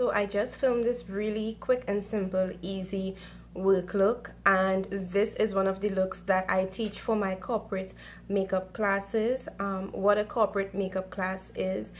So I just filmed this really quick and simple, easy work look, and this is one of the looks that I teach for my corporate makeup classes. What a corporate makeup class is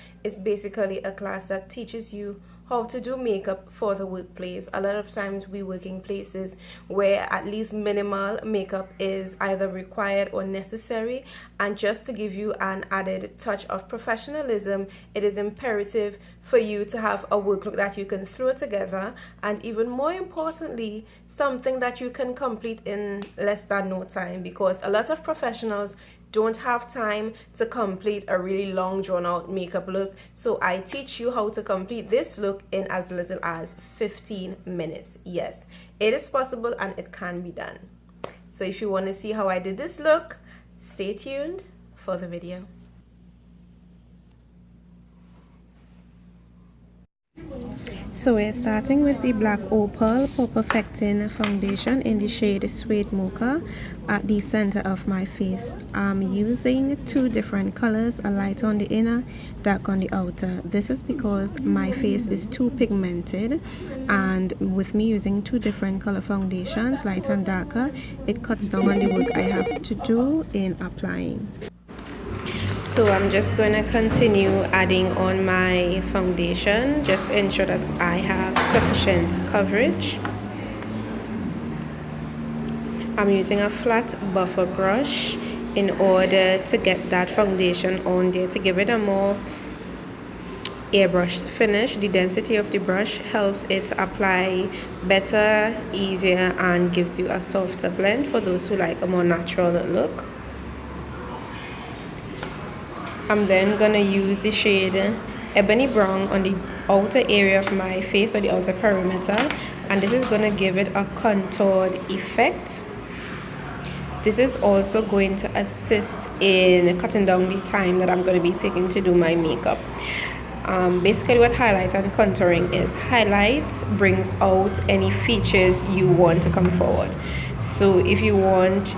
basically a class that teaches you how to do makeup for the workplace. A lot of times we work in places where at least minimal makeup is either required or necessary, and just to give you an added touch of professionalism, it is imperative for you to have a work look that you can throw together, and even more importantly, something that you can complete in less than no time, because a lot of professionals don't have time to complete a really long drawn out makeup look. So I teach you how to complete this look in as little as 15 minutes. Yes, it is possible and it can be done. So if you want to see how I did this look, stay tuned for the video. So we're starting with the black Opal Pore Perfecting foundation in the shade Suede Mocha at the center of my face. I'm using two different colors, a light on the inner, dark on the outer. This is because my face is too pigmented, and with me using two different color foundations, light and darker, it cuts down on the work I have to do in applying. So I'm just going to continue adding on my foundation just to ensure that I have sufficient coverage. I'm using a flat buffer brush in order to get that foundation on there, to give it a more airbrushed finish. The density of the brush helps it to apply better, easier, and gives you a softer blend for those who like a more natural look. I'm then going to use the shade Ebony Brown on the outer area of my face, or the outer perimeter, and this is going to give it a contoured effect. This is also going to assist in cutting down the time that I'm going to be taking to do my makeup. Basically what highlight and contouring is, highlight brings out any features you want to come forward. So if you want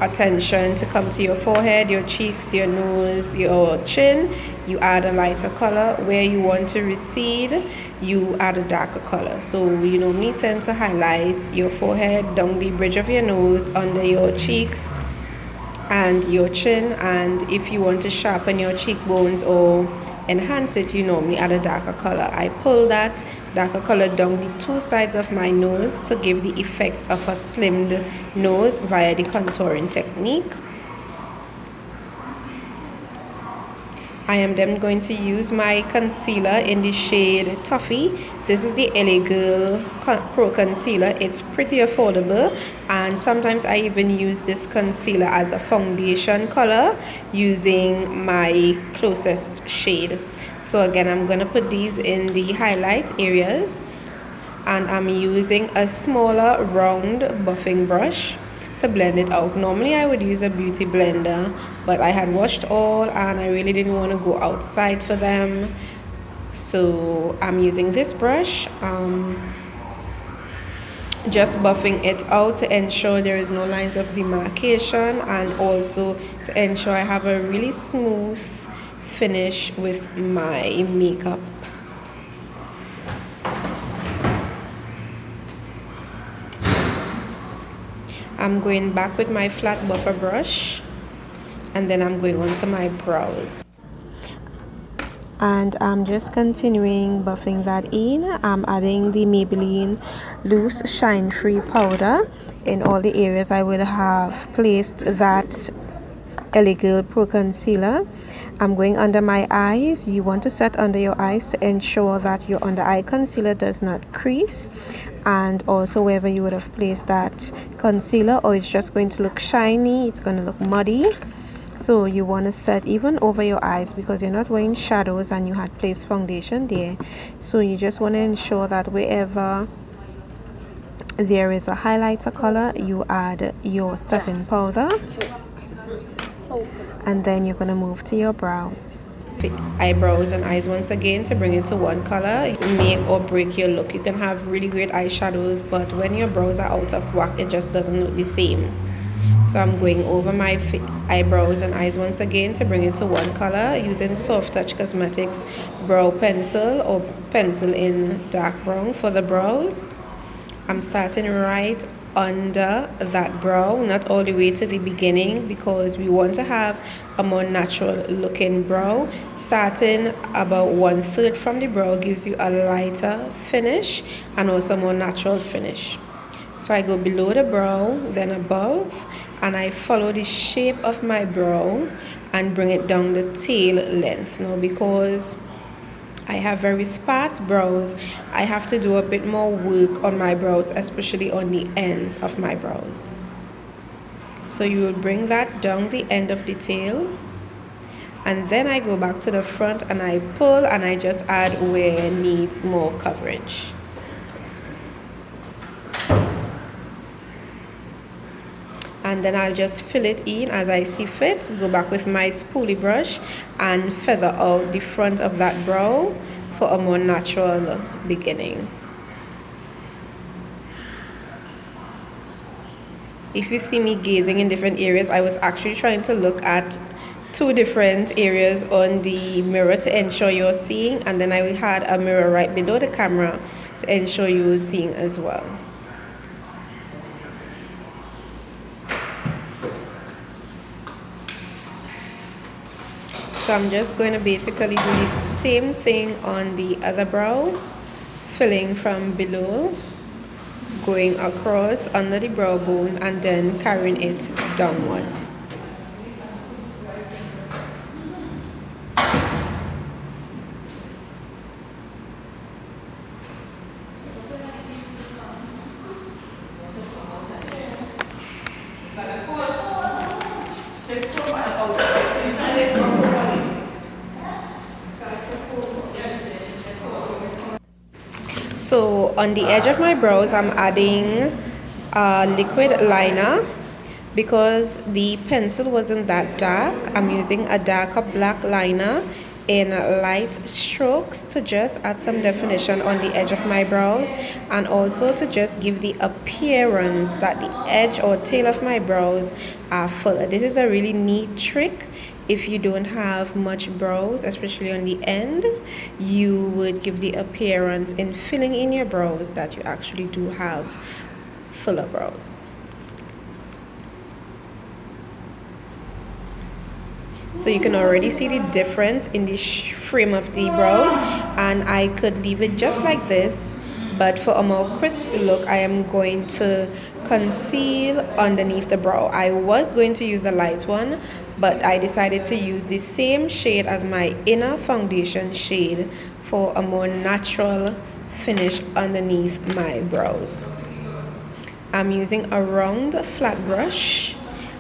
attention to come to your forehead, your cheeks, your nose, your chin, you add a lighter color. Where you want to recede, you add a darker color. So you normally tend to highlight your forehead, down the bridge of your nose, under your cheeks and your chin, and if you want to sharpen your cheekbones or enhance it, you normally add a darker color. I pull that darker color down the two sides of my nose to give the effect of a slimmed nose via the contouring technique. I am then going to use my concealer in the shade Toffee. This is the LA Girl Pro Concealer. It's pretty affordable, and sometimes I even use this concealer as a foundation color using my closest shade. So again, I'm going to put these in the highlight areas, and I'm using a smaller round buffing brush to blend it out. Normally I would use a beauty blender, but I had washed all and I really didn't want to go outside for them, so I'm using this brush, just buffing it out to ensure there is no lines of demarcation, and also to ensure I have a really smooth finish with my makeup. I'm going back with my flat buffer brush, and then I'm going on to my brows. And I'm just continuing buffing that in. I'm adding the Maybelline Loose Shine Free powder in all the areas I would have placed that LA Girl Pro Concealer. I'm going under my eyes. You want to set under your eyes to ensure that your under eye concealer does not crease, and also wherever you would have placed that concealer, or it's just going to look shiny, it's going to look muddy. So you want to set even over your eyes, because you're not wearing shadows and you had placed foundation there. So you just want to ensure that wherever there is a highlighter color, you add your setting powder, and then you're going to move to your brows. Eyebrows and eyes once again to bring it to one color. It's make or break your look. You can have really great eyeshadows, but when your brows are out of whack, it just doesn't look the same. So I'm going over my eyebrows and eyes once again to bring it to one color using Soft Touch Cosmetics brow pencil or pencil in dark brown for the brows. I'm starting right under that brow, not all the way to the beginning, because we want to have a more natural looking brow. Starting about 1/3 from the brow gives you a lighter finish and also a more natural finish. So I go below the brow, then above, and I follow the shape of my brow and bring it down the tail length. Now, because I have very sparse brows, I have to do a bit more work on my brows, especially on the ends of my brows. So you will bring that down the end of the tail, and then I go back to the front and I pull and I just add where it needs more coverage. And then I'll just fill it in as I see fit. Go back with my spoolie brush and feather out the front of that brow for a more natural beginning. If you see me gazing in different areas, I was actually trying to look at 2 different areas on the mirror to ensure you're seeing, and then I had a mirror right below the camera to ensure you were seeing as well. So I'm just going to basically do the same thing on the other brow, filling from below, going across under the brow bone, and then carrying it downward. So on the edge of my brows, I'm adding a liquid liner. Because the pencil wasn't that dark, I'm using a darker black liner in light strokes to just add some definition on the edge of my brows, and also to just give the appearance that the edge or tail of my brows are fuller. This is a really neat trick. If you don't have much brows, especially on the end, you would give the appearance in filling in your brows that you actually do have fuller brows. So you can already see the difference in the frame of the brows, and I could leave it just like this, but for a more crisp look, I am going to conceal underneath the brow. I was going to use the light one, but I decided to use the same shade as my inner foundation shade for a more natural finish underneath my brows. I'm using a round flat brush,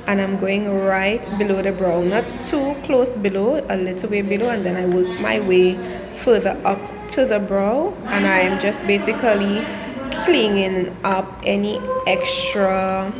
and I'm going right below the brow, not too close below, a little way below, and then I work my way further up to the brow, and I am just basically cleaning up any extra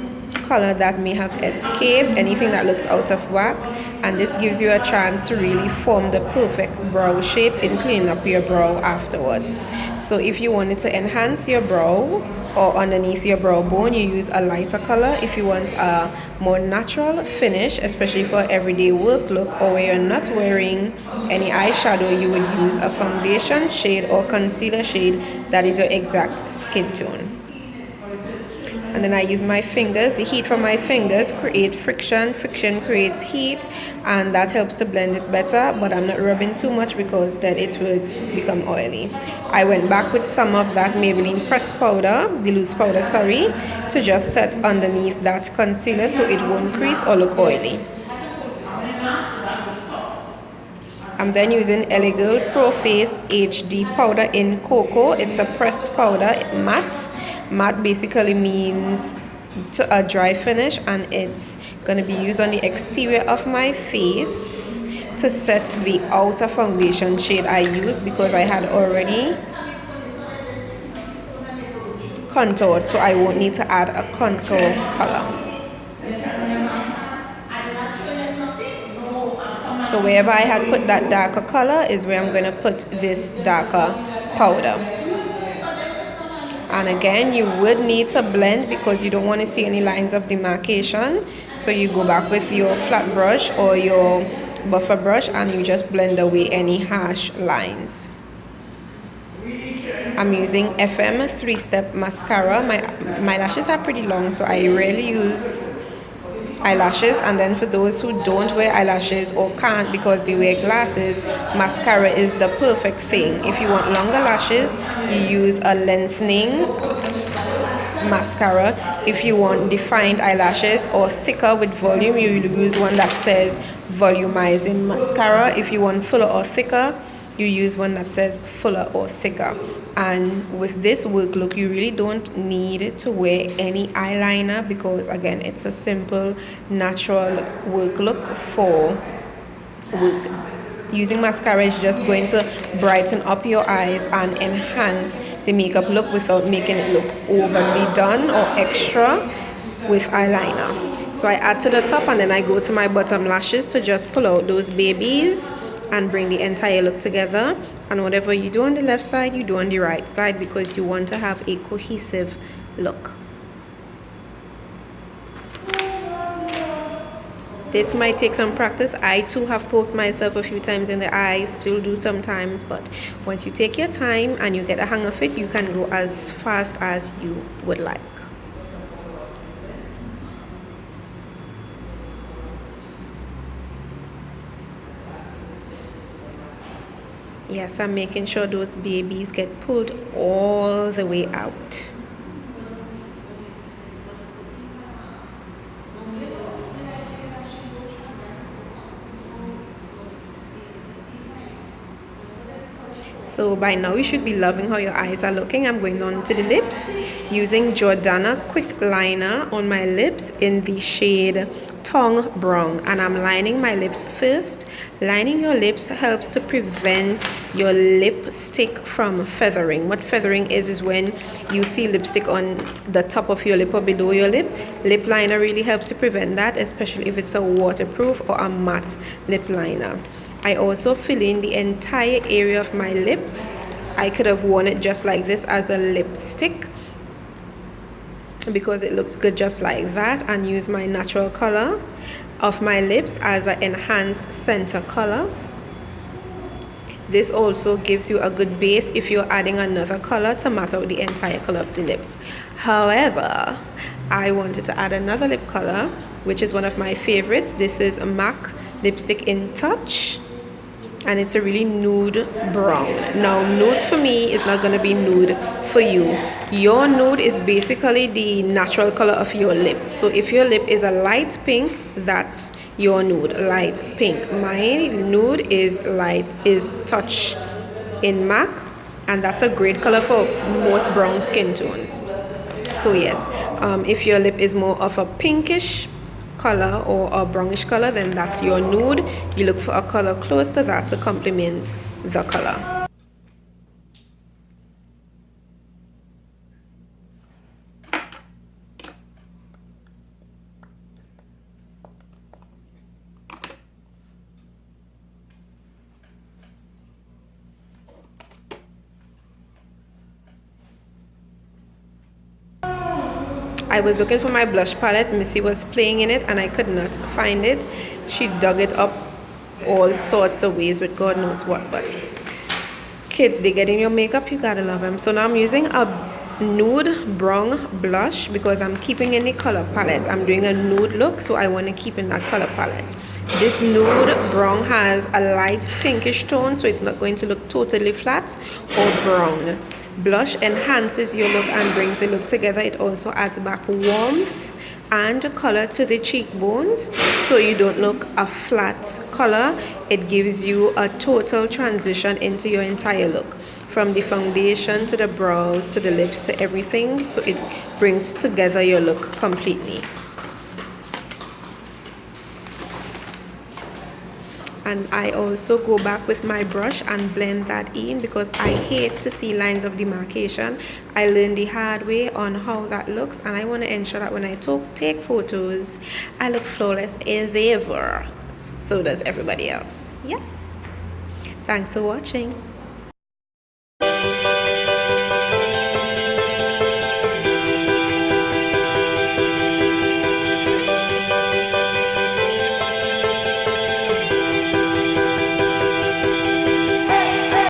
color that may have escaped, anything that looks out of whack, and this gives you a chance to really form the perfect brow shape in cleaning up your brow afterwards. So if you wanted to enhance your brow or underneath your brow bone, you use a lighter color. If you want a more natural finish, especially for everyday work look or where you're not wearing any eyeshadow, you would use a foundation shade or concealer shade that is your exact skin tone. And then I use my fingers. The heat from my fingers create friction. Friction creates heat, and that helps to blend it better, but I'm not rubbing too much because then it will become oily. I went back with some of that Maybelline pressed powder, the loose powder, sorry, to just set underneath that concealer so it won't crease or look oily. I'm then using LA Girl Pro Face HD powder in cocoa. It's a pressed powder, matte. Matte basically means a dry finish, and it's going to be used on the exterior of my face to set the outer foundation shade I used, because I had already contoured, so I won't need to add a contour color. So wherever I had put that darker color is where I'm going to put this darker powder. And again, you would need to blend because you don't want to see any lines of demarcation. So you go back with your flat brush or your buffer brush and you just blend away any harsh lines. I'm using FM 3-step mascara. My lashes are pretty long, so I rarely use eyelashes. And then for those who don't wear eyelashes or can't because they wear glasses, mascara is the perfect thing. If you want longer lashes, you use a lengthening mascara. If you want defined eyelashes or thicker with volume, you use one that says volumizing mascara. If you want fuller or thicker, you use one that says fuller or thicker. And with this work look, you really don't need to wear any eyeliner because again, it's a simple natural work look for work. Using mascara is just going to brighten up your eyes and enhance the makeup look without making it look overly done or extra with eyeliner. So I add to the top and then I go to my bottom lashes to just pull out those babies and bring the entire look together. And whatever you do on the left side, you do on the right side because you want to have a cohesive look. This might take some practice. I too have poked myself a few times in the eyes, still do sometimes, but once you take your time and you get a hang of it, you can go as fast as you would like. Yes, I'm making sure those babies get pulled all the way out. So by now you should be loving how your eyes are looking. I'm going on to the lips using Jordana Quick Liner on my lips in the shade Tongue Brown, and I'm lining my lips first. Lining your lips helps to prevent your lipstick from feathering. What feathering is when you see lipstick on the top of your lip or below your lip. Lip liner really helps to prevent that, especially if it's a waterproof or a matte lip liner. I also fill in the entire area of my lip. I could have worn it just like this as a lipstick because it looks good just like that, and use my natural color of my lips as an enhanced center color. This also gives you a good base if you're adding another color to matte out the entire color of the lip. However, I wanted to add another lip color, which is one of my favorites. This is a M.A.C lipstick in Touch, and it's a really nude brown. Now nude for me is not going to be nude for you. Your nude is basically the natural color of your lip. So if your lip is a light pink, that's your nude, light pink. My nude is Touch in M.A.C, and that's a great color for most brown skin tones. So yes, if your lip is more of a pinkish color or a brownish color, then that's your nude. You look for a color close to that to complement the color. I was looking for my blush palette. Missy was playing in it and I could not find it. She dug it up all sorts of ways with God knows what, but kids, they get in your makeup, you gotta love them. So now I'm using a nude brown blush because I'm keeping in the color palette. I'm doing a nude look, so I want to keep in that color palette. This nude brown has a light pinkish tone, so it's not going to look totally flat or brown. Blush enhances your look and brings the look together. It also adds back warmth and color to the cheekbones, so you don't look a flat color. It gives you a total transition into your entire look, from the foundation to the brows to the lips to everything. So it brings together your look completely. And I also go back with my brush and blend that in because I hate to see lines of demarcation. I learned the hard way on how that looks, and I want to ensure that when I take photos, I look flawless as ever. So does everybody else. Yes. Thanks for watching.